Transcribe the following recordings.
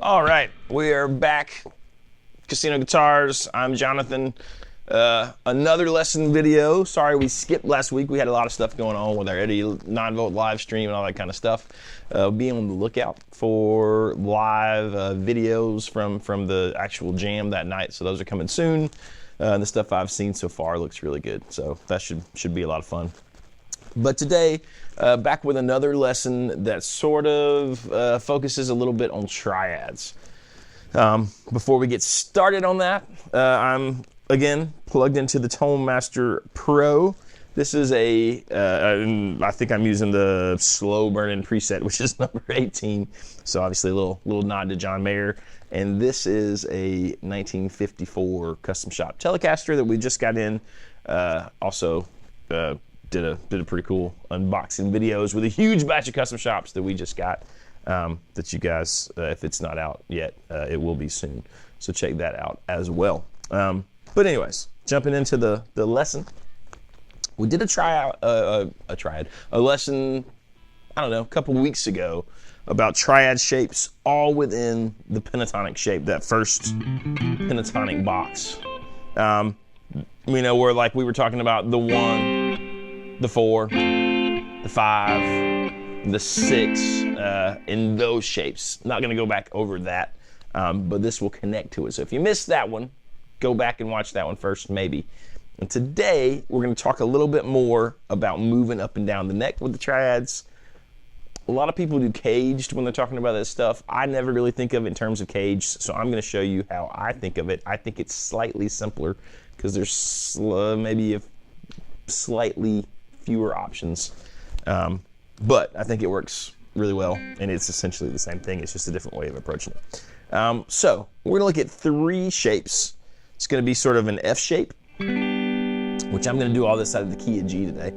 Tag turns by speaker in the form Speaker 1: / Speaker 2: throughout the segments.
Speaker 1: All right, we are back. Casino Guitars. I'm Jonathan. Another lesson video. Sorry we skipped last week. We had a lot of stuff going on with our Eddie 9-volt live stream and all that kind of stuff. Be on the lookout for live videos from the actual jam that night. So those are coming soon. The stuff I've seen so far looks really good. So that should be a lot of fun. But today, back with another lesson that sort of focuses a little bit on triads. Before we get started on that, I'm again plugged into the Tone Master Pro. This is I think I'm using the slow burning preset, which is number 18. So obviously a little nod to John Mayer. And this is a 1954 custom shop Telecaster that we just got in. Also did a pretty cool unboxing videos with a huge batch of custom shops that we just got. That you guys, if it's not out yet, it will be soon. So check that out as well. But anyways, jumping into the lesson. We did a lesson, I don't know, a couple weeks ago about triad shapes all within the pentatonic shape, that first pentatonic box. You know, where like we were talking about the 1, the 4, the 5, the 6, in those shapes. Not gonna go back over that, but this will connect to it. So if you missed that one, go back and watch that one first, maybe. And today, we're gonna talk a little bit more about moving up and down the neck with the triads. A lot of people do caged when they're talking about this stuff. I never really think of it in terms of caged, so I'm gonna show you how I think of it. I think it's slightly simpler because there's maybe a slightly fewer options. But I think it works really well, and it's essentially the same thing. It's just a different way of approaching it. So we're gonna look at 3 shapes. It's gonna be sort of an F shape, which I'm gonna do all this out of the key of G today.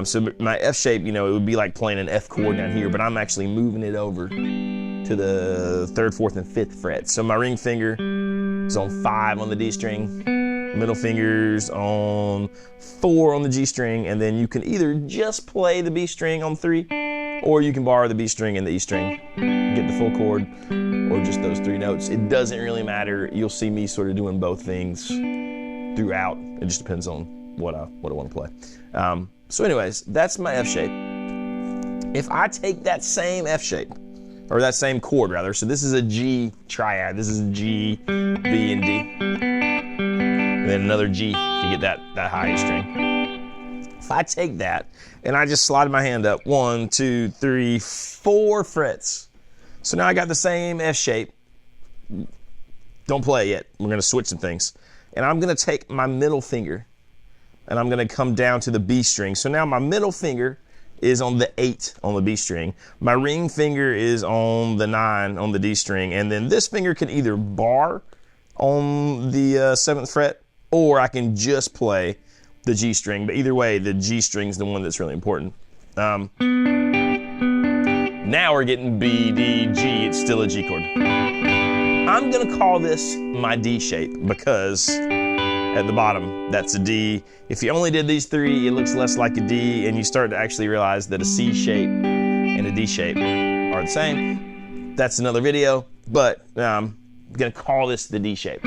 Speaker 1: So my F shape, you know, it would be like playing an F chord down here, but I'm actually moving it over to the 3rd, 4th, and 5th fret. So my ring finger is on 5 on the D string, middle finger's on 4 on the G string, and then you can either just play the B string on 3, or you can borrow the B string and the E string, get the full chord, or just those 3 notes. It doesn't really matter. You'll see me sort of doing both things throughout. It just depends on what I want to play. So anyways, that's my F shape. If I take that same F shape, or that same chord rather, so this is a G triad. This is G, B, and D. And then another G if you get that high E string. If I take that and I just slide my hand up 1, 2, 3, 4 frets. So now I got the same F shape. Don't play yet. We're gonna switch some things. And I'm gonna take my middle finger and I'm gonna come down to the B string. So now my middle finger is on the 8 on the B string. My ring finger is on the 9 on the D string. And then this finger can either bar on the 7th fret, or I can just play the G string. But either way, the G string is the one that's really important. Now we're getting B, D, G. It's still a G chord. I'm gonna call this my D shape because at the bottom, that's a D. If you only did these 3, it looks less like a D, and you start to actually realize that a C shape and a D shape are the same. That's another video, but I'm gonna call this the D shape.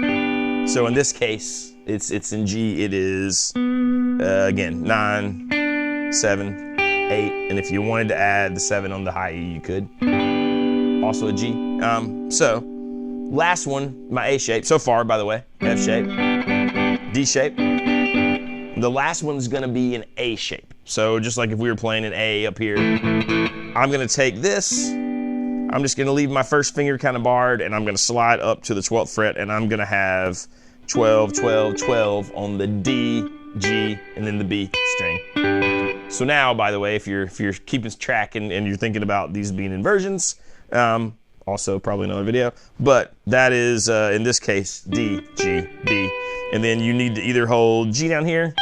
Speaker 1: So in this case, it's in G. It is, again, 9, 7, 8, and if you wanted to add the 7 on the high E, you could. Also a G. So last one, my A shape. So far, by the way, F shape, D shape. The last one's gonna be an A shape. So just like if we were playing an A up here, I'm gonna take this, I'm just gonna leave my first finger kind of barred, and I'm gonna slide up to the 12th fret, and I'm gonna have 12, 12, 12 on the D, G, and then the B string. So now, by the way, if you're keeping track and you're thinking about these being inversions, also probably another video, but that is, in this case, D, G, B. And then you need to either hold G down here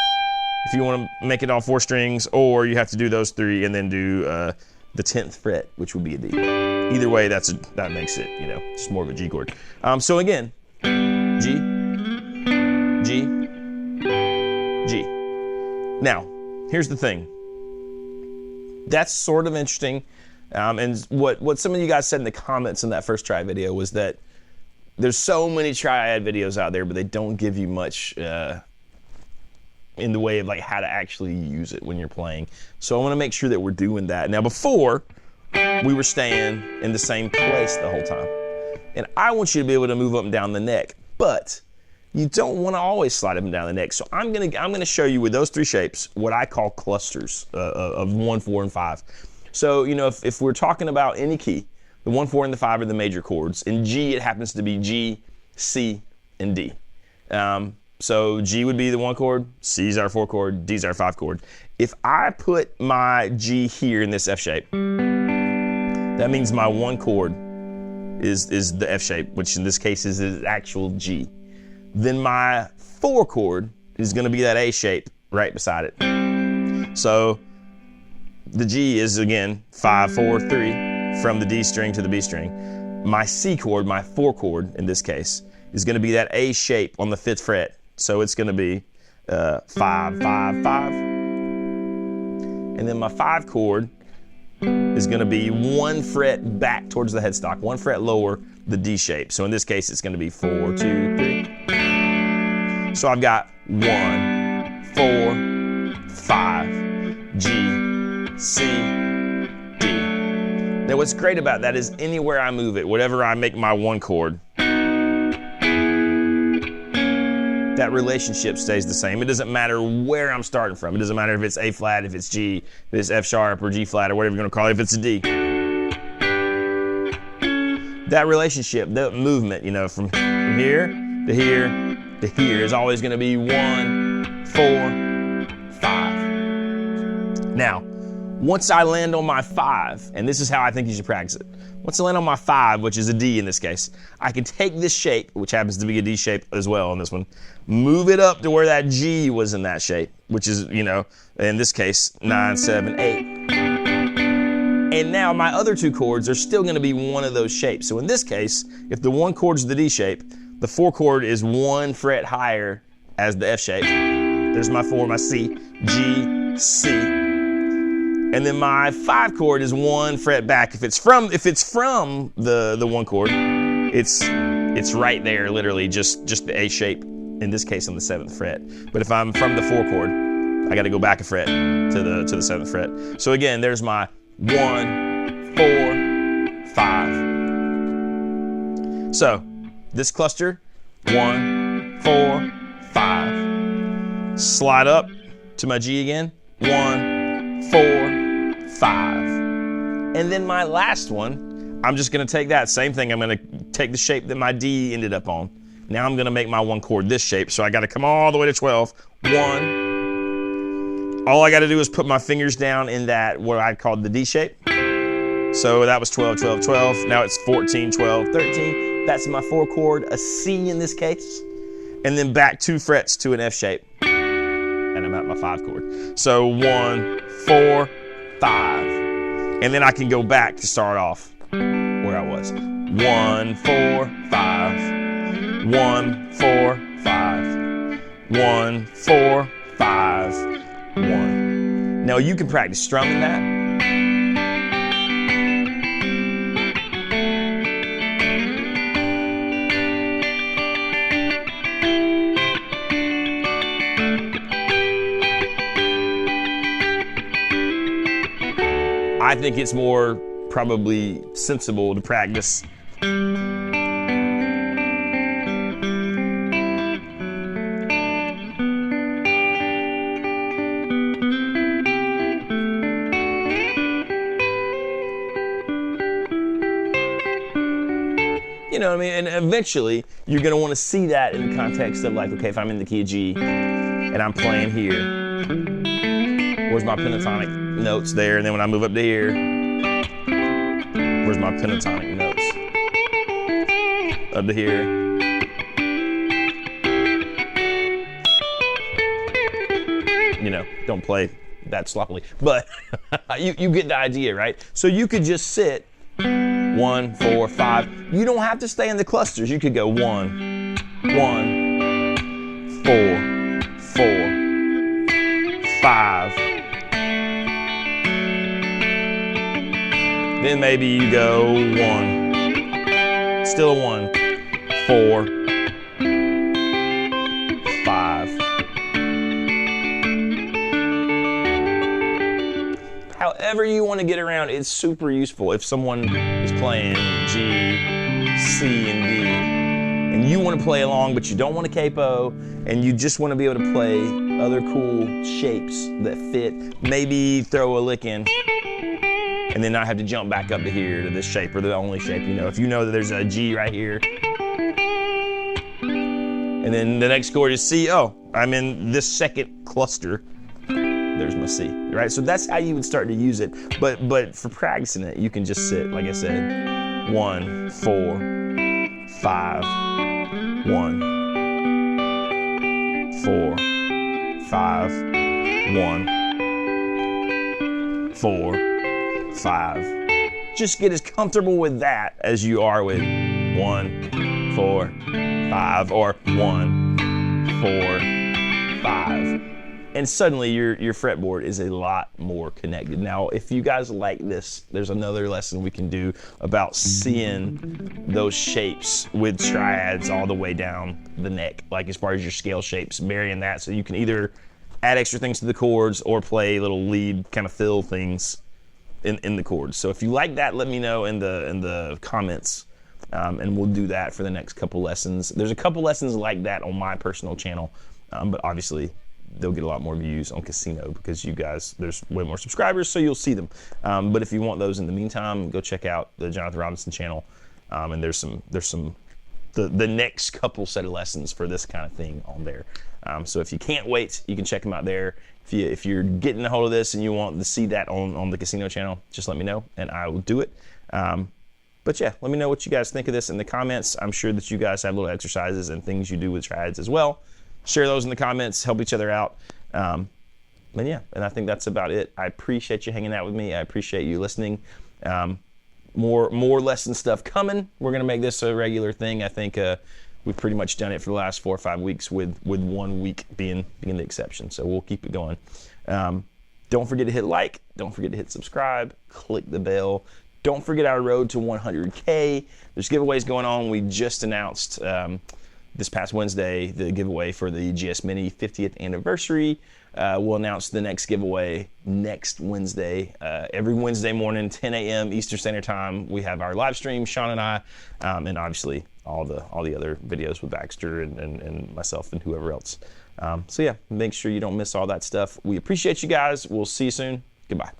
Speaker 1: if you want to make it all 4 strings, or you have to do those 3 and then do the 10th fret, which would be a D. Either way, that makes it, you know, just more of a G chord. So again, G, G, G. Now, here's the thing. That's sort of interesting. And what some of you guys said in the comments in that first triad video was that there's so many triad videos out there, but they don't give you much in the way of like how to actually use it when you're playing. So I want to make sure that we're doing that. Now before, we were staying in the same place the whole time. And I want you to be able to move up and down the neck, but you don't want to always slide up and down the neck. So I'm gonna show you with those three shapes what I call clusters of 1, 4, and 5. So if we're talking about any key, the 1, 4, and the 5 are the major chords. In G, it happens to be G, C, and D. So G would be the 1 chord, C is our 4 chord, D is our 5 chord. If I put my G here in this F shape, that means my 1 chord is the F shape, which in this case is the actual G. Then my 4 chord is going to be that A shape right beside it. So the G is again 5, 4, 3 from the D string to the B string. My C chord, my 4 chord in this case, is going to be that A shape on the 5th fret. So it's going to be 5, 5, 5. And then my 5 chord is going to be 1 fret back towards the headstock, 1 fret lower, the D shape. So in this case, it's going to be 4, 2, 3. So I've got 1, 4, 5, G, C, D. Now what's great about that is anywhere I move it, whatever I make my 1 chord, that relationship stays the same. It doesn't matter where I'm starting from. It doesn't matter if it's A flat, if it's G, if it's F sharp or G flat or whatever you're gonna call it, if it's a D. That relationship, that movement, from here to here to here is always gonna be 1, 4, 5. Now, once I land on my 5, and this is how I think you should practice it. Once I land on my 5, which is a D in this case, I can take this shape, which happens to be a D shape as well on this one, move it up to where that G was in that shape, which is, in this case, 9, 7, 8. And now my other 2 chords are still going to be one of those shapes. So in this case, if the 1 chord is the D shape, the 4 chord is 1 fret higher as the F shape. There's my 4, my C, G, C. And then my 5 chord is 1 fret back. If it's from the 1 chord, it's right there, literally just the A shape. In this case, on the 7th fret. But if I'm from the 4 chord, I got to go back a fret to the 7th fret. So again, there's my 1, 4, 5. So this cluster, 1, 4, 5. Slide up to my G again, 1, 4, 5. And then my last one, I'm just going to take that same thing. I'm going to take the shape that my D ended up on. Now I'm going to make my 1 chord this shape. So I got to come all the way to 12. 1. All I got to do is put my fingers down in that, what I called the D shape. So that was 12, 12, 12. Now it's 14, 12, 13. That's my 4 chord, a C in this case. And then back 2 frets to an F shape. And I'm at my 5 chord. So 1, 4, 5. And then I can go back to start off where I was. 1, 4, 5. 1, 4, 5. 1, 4, 5. 1. Now you can practice strumming that. I think it's more probably sensible to practice you know what I mean? And eventually you're gonna want to see that in the context of like, okay, if I'm in the key of G and I'm playing here, where's my pentatonic notes there? And then when I move up to here, where's my pentatonic notes? Up to here. Don't play that sloppily, but you get the idea, right? So you could just sit 1, 4, 5. You don't have to stay in the clusters. You could go 1, 1, 4, 4, 5. Then maybe you go 1, still a 1, 4, 5. However you want to get around, it's super useful if someone is playing G, C, and D, and you want to play along, but you don't want to capo, and you just want to be able to play other cool shapes that fit. Maybe throw a lick in, and then not have to jump back up to here to this shape, or the only shape you know. If you know that there's a G right here, and then the next chord is C, oh, I'm in this second cluster. There's my C, right? So that's how you would start to use it. But for practicing it, you can just sit, like I said, 1, 4, 5, 1, 4, 5, 1, 4, 5. Just get as comfortable with that as you are with 1, 4, 5, or 1, 4, 5. And suddenly your fretboard is a lot more connected. Now, if you guys like this, there's another lesson we can do about seeing those shapes with triads all the way down the neck, like as far as your scale shapes, marrying that so you can either add extra things to the chords or play little lead kind of fill things in the chords. So if you like that, let me know in the comments, and we'll do that for the next couple lessons. There's a couple lessons like that on my personal channel, but obviously they'll get a lot more views on Casino because you guys, there's way more subscribers, so you'll see them. But if you want those in the meantime, go check out the Jonathan Robinson channel, and there's the next couple set of lessons for this kind of thing on there. So if you can't wait, you can check them out there. If you're getting a hold of this and you want to see that on the Casino channel, just let me know and I will do it. But yeah, let me know what you guys think of this in the comments. I'm sure that you guys have little exercises and things you do with triads as well. Share those in the comments, help each other out. And yeah, and I think that's about it. I appreciate you hanging out with me. I appreciate you listening. More lesson stuff coming. We're gonna make this a regular thing. I think we've pretty much done it for the last 4 or 5 weeks, with 1 week being the exception. So we'll keep it going. Don't forget to hit like. Don't forget to hit subscribe. Click the bell. Don't forget our road to 100K. There's giveaways going on. We just announced this past Wednesday the giveaway for the GS Mini 50th anniversary. We'll announce the next giveaway next Wednesday. Every Wednesday morning, 10 a.m. Eastern Standard Time, we have our live stream, Sean and I, and obviously all the other videos with Baxter and myself and whoever else. So yeah, make sure you don't miss all that stuff. We appreciate you guys. We'll see you soon. Goodbye.